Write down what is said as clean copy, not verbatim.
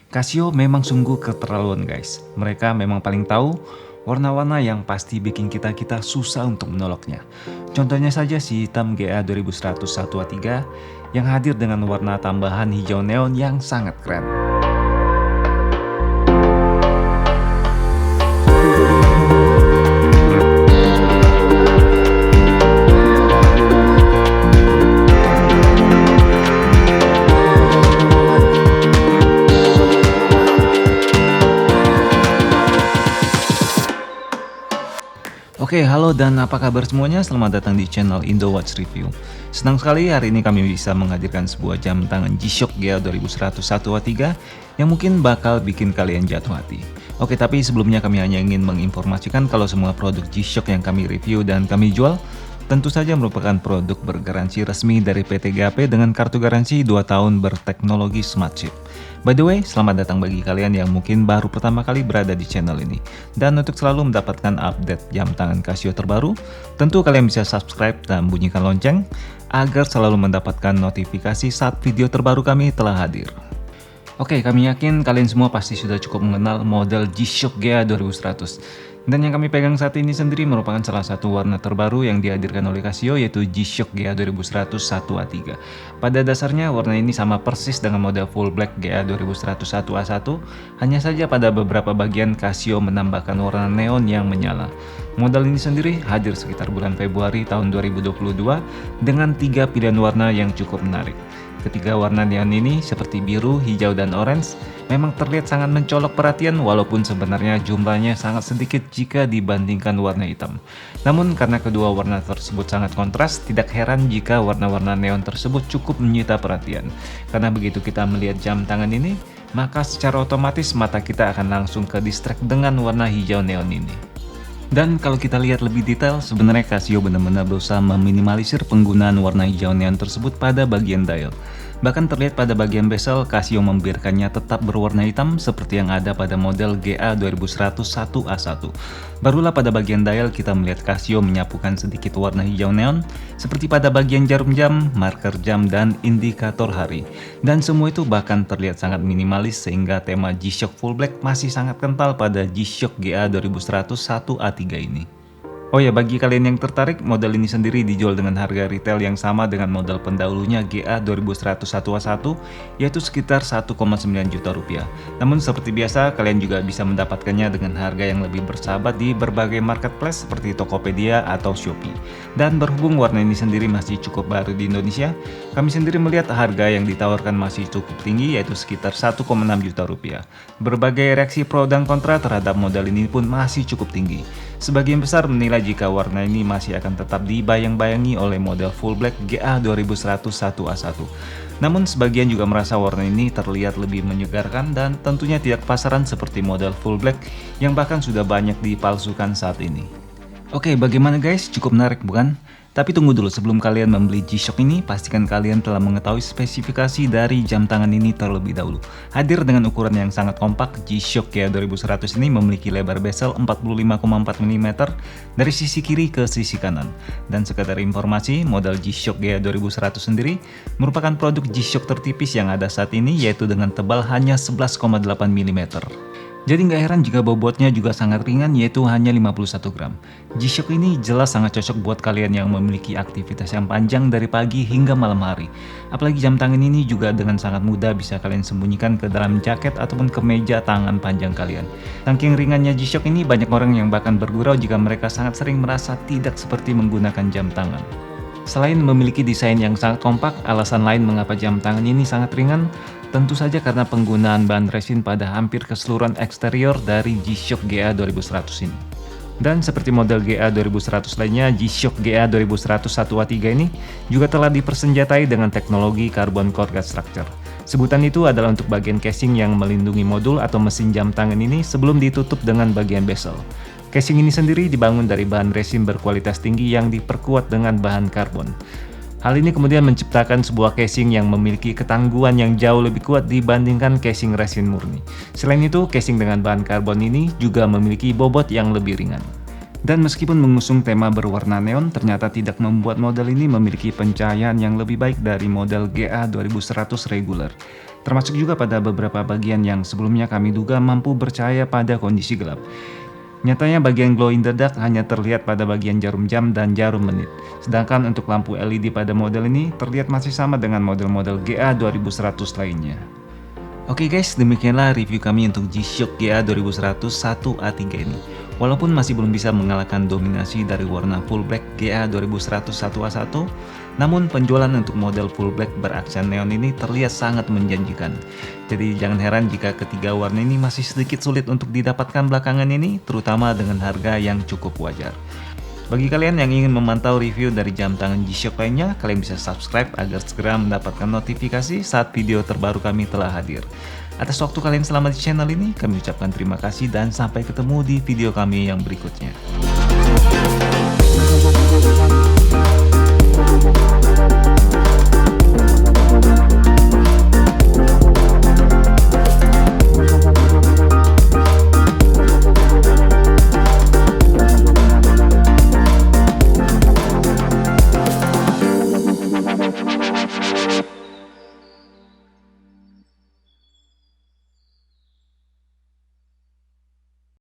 Casio memang sungguh keterlaluan guys. Mereka memang paling tahu warna-warna yang pasti bikin kita susah untuk menolaknya. Contohnya saja si hitam GA 2100 1A3 yang hadir dengan warna tambahan hijau neon yang sangat keren. Oke, halo dan apa kabar semuanya? Selamat datang di channel Indo Watch Review. Senang sekali hari ini kami bisa menghadirkan sebuah jam tangan G-Shock GA 2100 1A3 yang mungkin bakal bikin kalian jatuh hati. Oke, tapi sebelumnya kami hanya ingin menginformasikan kalau semua produk G-Shock yang kami review dan kami jual tentu saja merupakan produk bergaransi resmi dari PT GAP dengan kartu garansi 2 tahun berteknologi Smart Chip. By the way, selamat datang bagi kalian yang mungkin baru pertama kali berada di channel ini. Dan untuk selalu mendapatkan update jam tangan Casio terbaru, tentu kalian bisa subscribe dan bunyikan lonceng agar selalu mendapatkan notifikasi saat video terbaru kami telah hadir. Oke, kami yakin kalian semua pasti sudah cukup mengenal model G-Shock GA 2100. Dan yang kami pegang saat ini sendiri merupakan salah satu warna terbaru yang dihadirkan oleh Casio, yaitu G-Shock GA 2100 1A3. Pada dasarnya warna ini sama persis dengan model full black GA 2100 1A1, hanya saja pada beberapa bagian Casio menambahkan warna neon yang menyala. Model ini sendiri hadir sekitar bulan Februari tahun 2022 dengan 3 pilihan warna yang cukup menarik. Ketiga warna neon ini seperti biru, hijau, dan orange memang terlihat sangat mencolok perhatian walaupun sebenarnya jumlahnya sangat sedikit jika dibandingkan warna hitam. Namun karena kedua warna tersebut sangat kontras, tidak heran jika warna-warna neon tersebut cukup menyita perhatian. Karena begitu kita melihat jam tangan ini, maka secara otomatis mata kita akan langsung ke distract dengan warna hijau neon ini. Dan kalau kita lihat lebih detail, sebenarnya Casio benar-benar berusaha meminimalisir penggunaan warna hijau neon tersebut pada bagian dial. Bahkan terlihat pada bagian bezel, Casio membiarkannya tetap berwarna hitam seperti yang ada pada model GA 2100 1A1. Barulah pada bagian dial kita melihat Casio menyapukan sedikit warna hijau neon seperti pada bagian jarum jam, marker jam, dan indikator hari. Dan semua itu bahkan terlihat sangat minimalis sehingga tema G-Shock Full Black masih sangat kental pada G-Shock GA 2100 1A3 ini. Oh ya, bagi kalian yang tertarik, model ini sendiri dijual dengan harga retail yang sama dengan model pendahulunya GA 2100 1A1, yaitu sekitar 1,9 juta rupiah. Namun seperti biasa, kalian juga bisa mendapatkannya dengan harga yang lebih bersahabat di berbagai marketplace seperti Tokopedia atau Shopee. Dan berhubung warna ini sendiri masih cukup baru di Indonesia, kami sendiri melihat harga yang ditawarkan masih cukup tinggi, yaitu sekitar 1,6 juta rupiah. Berbagai reaksi pro dan kontra terhadap model ini pun masih cukup tinggi. Sebagian besar menilai jika warna ini masih akan tetap dibayang-bayangi oleh model full black GA 2100 1A1. Namun sebagian juga merasa warna ini terlihat lebih menyegarkan dan tentunya tidak pasaran seperti model full black yang bahkan sudah banyak dipalsukan saat ini. Oke, bagaimana guys? Cukup menarik bukan? Tapi tunggu dulu, sebelum kalian membeli G-Shock ini, pastikan kalian telah mengetahui spesifikasi dari jam tangan ini terlebih dahulu. Hadir dengan ukuran yang sangat kompak, G-Shock GA 2100 ini memiliki lebar bezel 45,4 mm dari sisi kiri ke sisi kanan. Dan sekadar informasi, model G-Shock GA 2100 sendiri merupakan produk G-Shock tertipis yang ada saat ini, yaitu dengan tebal hanya 11,8 mm. Jadi nggak heran jika bobotnya juga sangat ringan, yaitu hanya 51 gram. G-Shock ini jelas sangat cocok buat kalian yang memiliki aktivitas yang panjang dari pagi hingga malam hari. Apalagi jam tangan ini juga dengan sangat mudah bisa kalian sembunyikan ke dalam jaket ataupun kemeja tangan panjang kalian. Saking ringannya G-Shock ini, banyak orang yang bahkan bergurau jika mereka sangat sering merasa tidak seperti menggunakan jam tangan. Selain memiliki desain yang sangat kompak, alasan lain mengapa jam tangan ini sangat ringan tentu saja karena penggunaan bahan resin pada hampir keseluruhan eksterior dari G-Shock GA 2100 ini. Dan seperti model GA 2100 lainnya, G-Shock GA 2100 1A3 ini juga telah dipersenjatai dengan teknologi carbon core guard structure. Sebutan itu adalah untuk bagian casing yang melindungi modul atau mesin jam tangan ini sebelum ditutup dengan bagian bezel. Casing ini sendiri dibangun dari bahan resin berkualitas tinggi yang diperkuat dengan bahan karbon. Hal ini kemudian menciptakan sebuah casing yang memiliki ketangguhan yang jauh lebih kuat dibandingkan casing resin murni. Selain itu, casing dengan bahan karbon ini juga memiliki bobot yang lebih ringan. Dan meskipun mengusung tema berwarna neon, ternyata tidak membuat model ini memiliki pencahayaan yang lebih baik dari model GA 2100 reguler. termasuk juga pada beberapa bagian yang sebelumnya kami duga mampu bercahaya pada kondisi gelap. Nyatanya bagian glow in the dark hanya terlihat pada bagian jarum jam dan jarum menit. Sedangkan untuk lampu LED pada model ini terlihat masih sama dengan model-model GA 2100 lainnya. Oke guys, demikianlah review kami untuk G-Shock GA 2100 1A3 ini. Walaupun masih belum bisa mengalahkan dominasi dari warna full black GA 2100 1A1, namun penjualan untuk model full black beraksen neon ini terlihat sangat menjanjikan. Jadi jangan heran jika ketiga warna ini masih sedikit sulit untuk didapatkan belakangan ini, terutama dengan harga yang cukup wajar. Bagi kalian yang ingin memantau review dari jam tangan G-Shock lainnya, kalian bisa subscribe agar segera mendapatkan notifikasi saat video terbaru kami telah hadir. Atas waktu kalian selama di channel ini, kami ucapkan terima kasih dan sampai ketemu di video kami yang berikutnya.